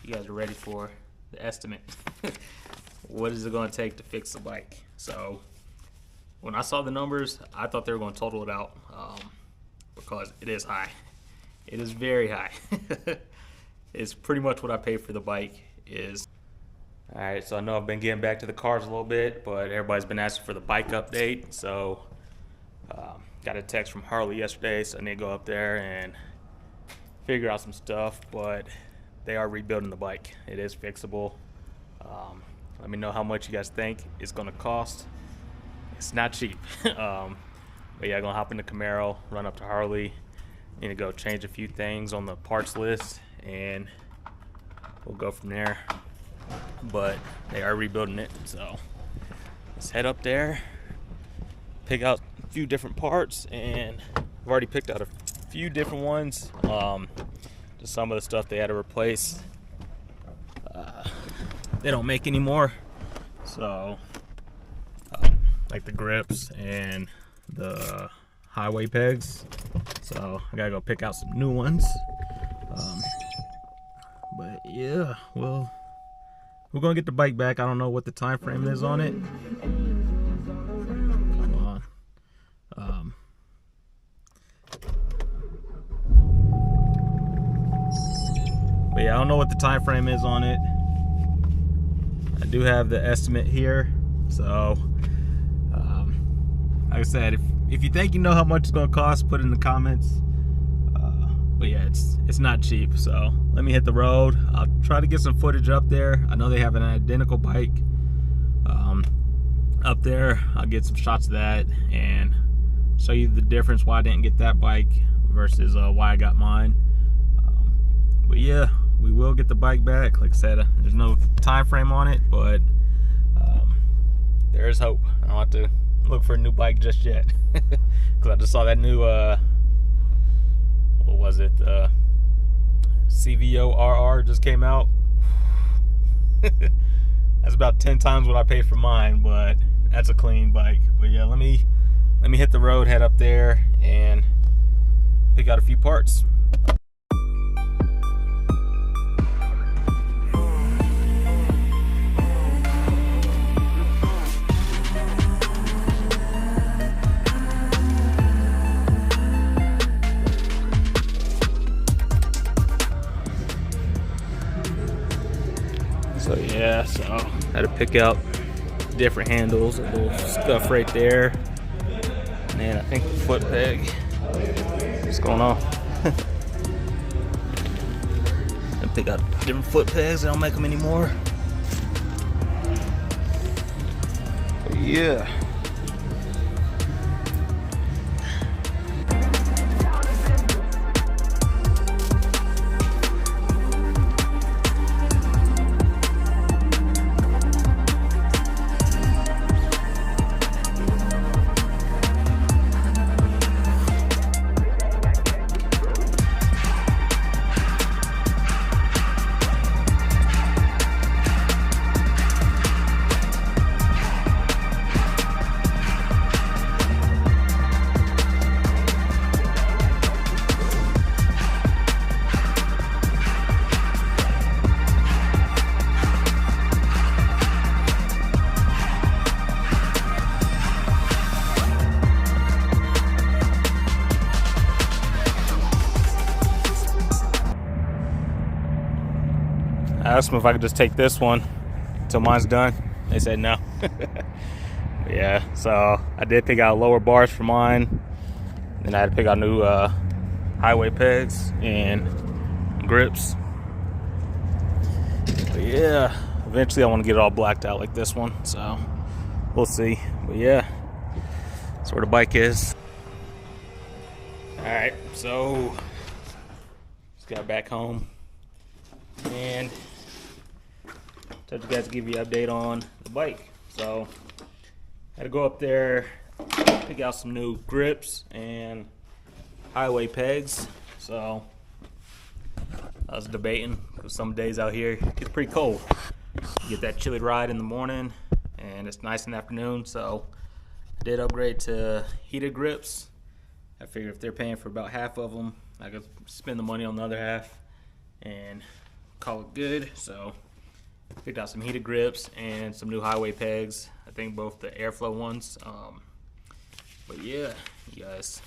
you guys are ready for the estimate. What is it going to take to fix the bike? So when I saw the numbers, I thought they were going to total it out, because it is high. It is very high. It's pretty much what I paid for the bike is. All right, so I know I've been getting back to the cars a little bit, but everybody's been asking for the bike update. So got a text from Harley yesterday, so I need to go up there and figure out some stuff, but they are rebuilding the bike. It is fixable. Let me know how much you guys think it's gonna cost. It's not cheap. But yeah, I'm gonna hop in the Camaro, run up to Harley, need to go change a few things on the parts list, and we'll go from there. But they are rebuilding it, so let's head up there, pick out a few different parts, and I've already picked out a few different ones. Just some of the stuff they had to replace, they don't make anymore, so like the grips and the highway pegs, so I gotta go pick out some new ones. But yeah, well, we're gonna get the bike back. I don't know what the time frame is on it. Come on. But yeah, I don't know what the time frame is on it. I do have the estimate here, so like I said, if you think you know how much it's gonna cost, put it in the comments. But yeah, it's not cheap, so let me hit the road. I'll try to get some footage up there. I know they have an identical bike up there. I'll get some shots of that and show you the difference, why I didn't get that bike versus why I got mine. But yeah, we will get the bike back. Like I said, there's no time frame on it, but there is hope. I don't have to look for a new bike just yet, because I just saw that new what was it, CVO RR just came out. That's about 10 times what I paid for mine, but that's a clean bike. But yeah, let me hit the road, head up there, and pick out a few parts. So yeah, so I had to pick out different handles, a little stuff right there, and then I think the foot peg. What's going on? And pick out different foot pegs. They don't make them anymore. But yeah. I asked them if I could just take this one until mine's done. They said no. Yeah, so I did pick out lower bars for mine. Then I had to pick out new highway pegs and grips. But yeah, eventually I want to get it all blacked out like this one. So we'll see. But yeah, that's where the bike is. All right, so just got back home and told you guys to give you an update on the bike. So had to go up there, pick out some new grips and highway pegs. So I was debating, because some days out here it gets pretty cold. You get that chilly ride in the morning and it's nice in the afternoon. So I did upgrade to heated grips. I figured if they're paying for about half of them, I could spend the money on the other half and call it good. So picked out some heated grips and some new highway pegs. I think both the airflow ones. But yeah, you guys,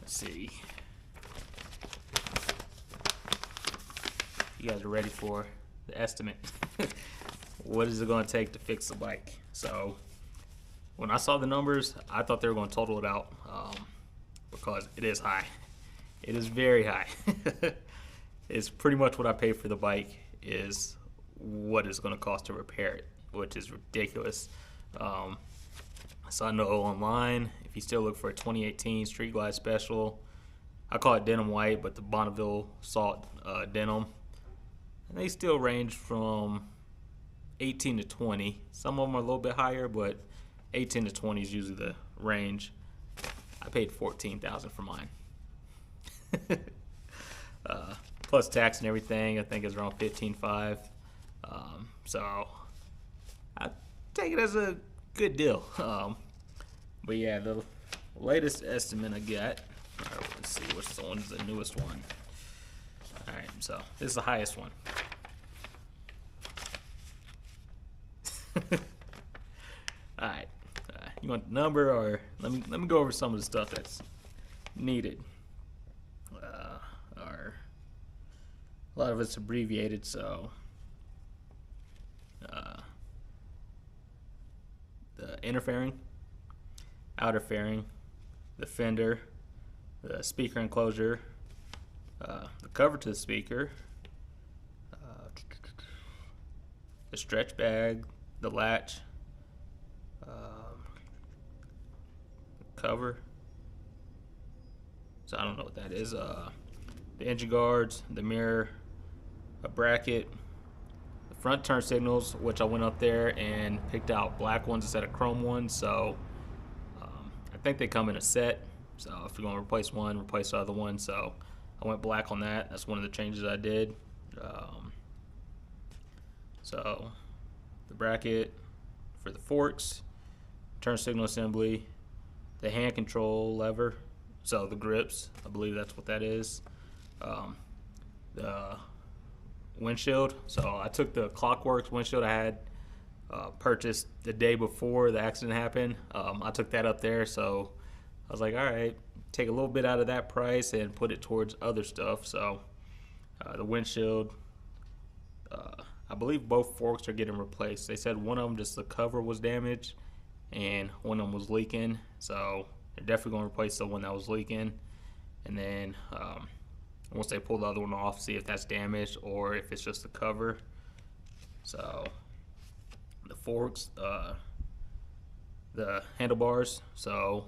let's see. You guys are ready for the estimate. What is it going to take to fix the bike? So when I saw the numbers, I thought they were going to total it out because it is high. It is very high. It's pretty much what I paid for the bike is what it's going to cost to repair it, which is ridiculous. So I know online, if you still look for a 2018 Street Glide Special, I call it denim white, but the Bonneville Salt denim, and they still range from 18 to 20. Some of them are a little bit higher, but 18 to 20 is usually the range. I paid $14,000 for mine. Plus tax and everything, I think it's around $15,500. So I take it as a good deal. But yeah, the latest estimate I got. All right, let's see which one's the newest one. All right, so this is the highest one. All right, you want the number, or let me go over some of the stuff that's needed. Or a lot of it's abbreviated, so the inner fairing, outer fairing, the fender, the speaker enclosure, the cover to the speaker, the stretch bag, the latch, cover. So I don't know what that is. The engine guards, the mirror, a bracket, the front turn signals, which I went up there and picked out black ones instead of chrome ones. So I think they come in a set. So if you're going to replace one, replace the other one. So I went black on that. That's one of the changes I did. So the bracket for the forks, turn signal assembly, the hand control lever, so the grips, I believe that's what that is. The windshield, so I took the Clockworks windshield I had purchased the day before the accident happened. I took that up there, so I was like, all right, take a little bit out of that price and put it towards other stuff. So the windshield, I believe both forks are getting replaced. They said one of them, just the cover was damaged, and one of them was leaking. So they're definitely going to replace the one that was leaking. And then once they pull the other one off, see if that's damaged or if it's just the cover. So the forks, the handlebars. So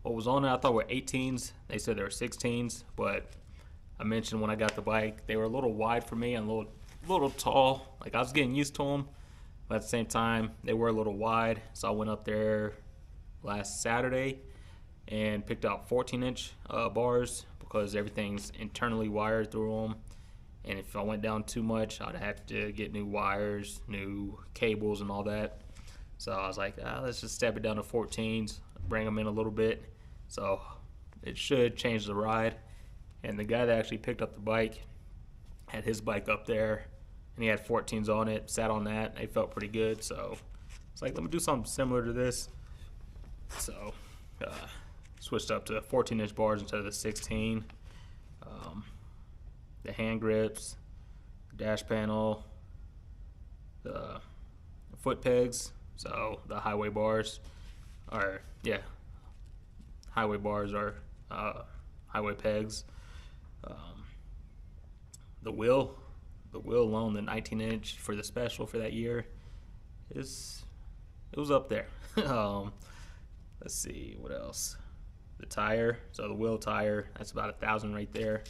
what was on it, I thought were 18s. They said they were 16s, but I mentioned when I got the bike, they were a little wide for me and a little tall. Like I was getting used to them, but at the same time, they were a little wide. So I went up there last Saturday and picked out 14-inch bars because everything's internally wired through them. And if I went down too much, I'd have to get new wires, new cables, and all that. So I was like, let's just step it down to 14s, bring them in a little bit. So it should change the ride. And the guy that actually picked up the bike had his bike up there, and he had 14s on it, sat on that, and they felt pretty good. So it's like, let me do something similar to this. So switched up to 14-inch bars instead of the 16. The hand grips, dash panel, the foot pegs, so the highway bars are, highway bars are highway pegs. The wheel alone, the 19-inch for the special for that year, it was up there. Let's see, what else? The tire, so the wheel tire, that's about $1,000 right there.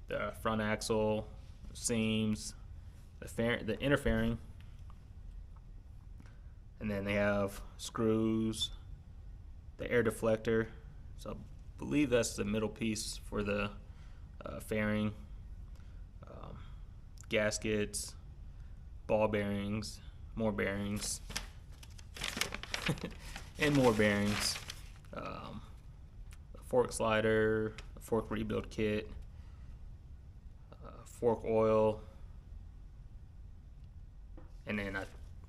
The front axle, seams, the inner fairing, and then they have screws, the air deflector, so I believe that's the middle piece for the fairing, gaskets, ball bearings, more bearings, and more bearings, a fork slider, a fork rebuild kit, fork oil, and then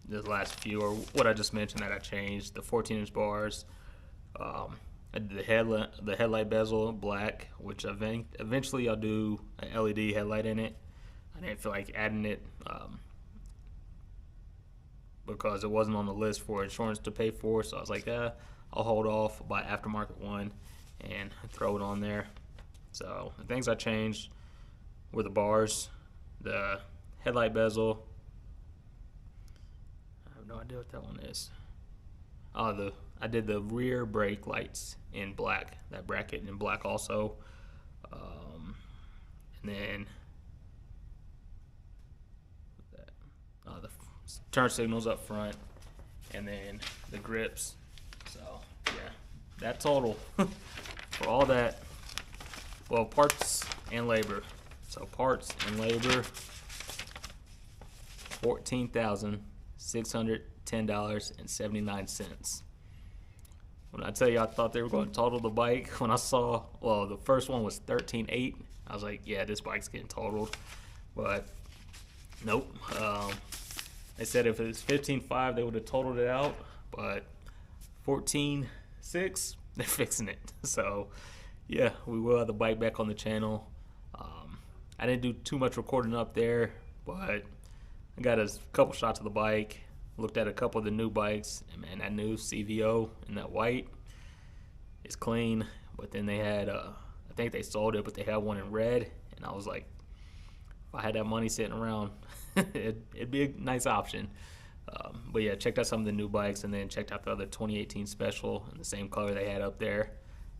the last few are what I just mentioned that I changed. The 14-inch bars, the headlight bezel black, which I think eventually I'll do an LED headlight in it. I didn't feel like adding it because it wasn't on the list for insurance to pay for, so I was like, I'll hold off, buy aftermarket one and throw it on there. So the things I changed were the bars, the headlight bezel. I have no idea what that one is. I did the rear brake lights in black, that bracket in black also. And then the turn signals up front, and then the grips. So yeah, that total for all that, well, parts and labor. So parts and labor, $14,610.79. When I tell you I thought they were going to total the bike, when I saw, well, the first one was $13,800, I was like, yeah, this bike's getting totaled. But nope. They said if it was $15,500, they would have totaled it out, but $14,600, they're fixing it. So yeah, we will have the bike back on the channel. I didn't do too much recording up there, but I got a couple shots of the bike, looked at a couple of the new bikes, and man, that new CVO in that white is clean. But then they had, I think they sold it, but they had one in red, and I was like, if I had that money sitting around, it'd be a nice option. But yeah, checked out some of the new bikes, and then checked out the other 2018 Special in the same color they had up there.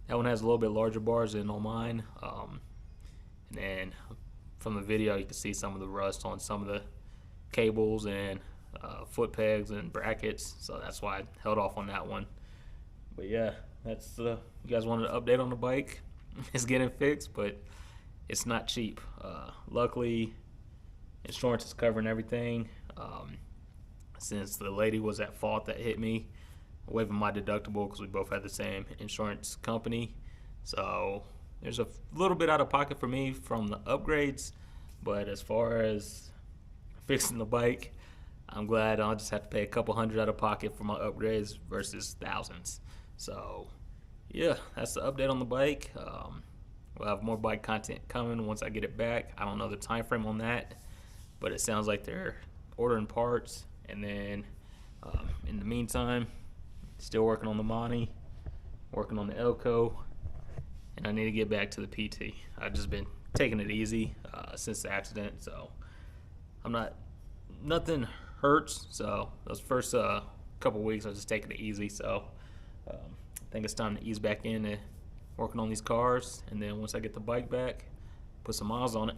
That one has a little bit larger bars than on mine. And then from the video, you can see some of the rust on some of the cables and foot pegs and brackets. So that's why I held off on that one. But yeah, that's you guys wanted an update on the bike. It's getting fixed, but it's not cheap. Luckily, insurance is covering everything. Since the lady was at fault that hit me, waiving my deductible because we both had the same insurance company. So there's a little bit out of pocket for me from the upgrades, but as far as fixing the bike, I'm glad I'll just have to pay a couple hundred out of pocket for my upgrades versus thousands. So yeah, that's the update on the bike. We'll have more bike content coming once I get it back. I don't know the time frame on that, but it sounds like they're ordering parts. And then in the meantime, still working on the Monty, working on the Elko, and I need to get back to the PT. I've just been taking it easy since the accident, so nothing hurts. So those first couple weeks I was just taking it easy. So I think it's time to ease back into working on these cars, and then once I get the bike back, put some miles on it.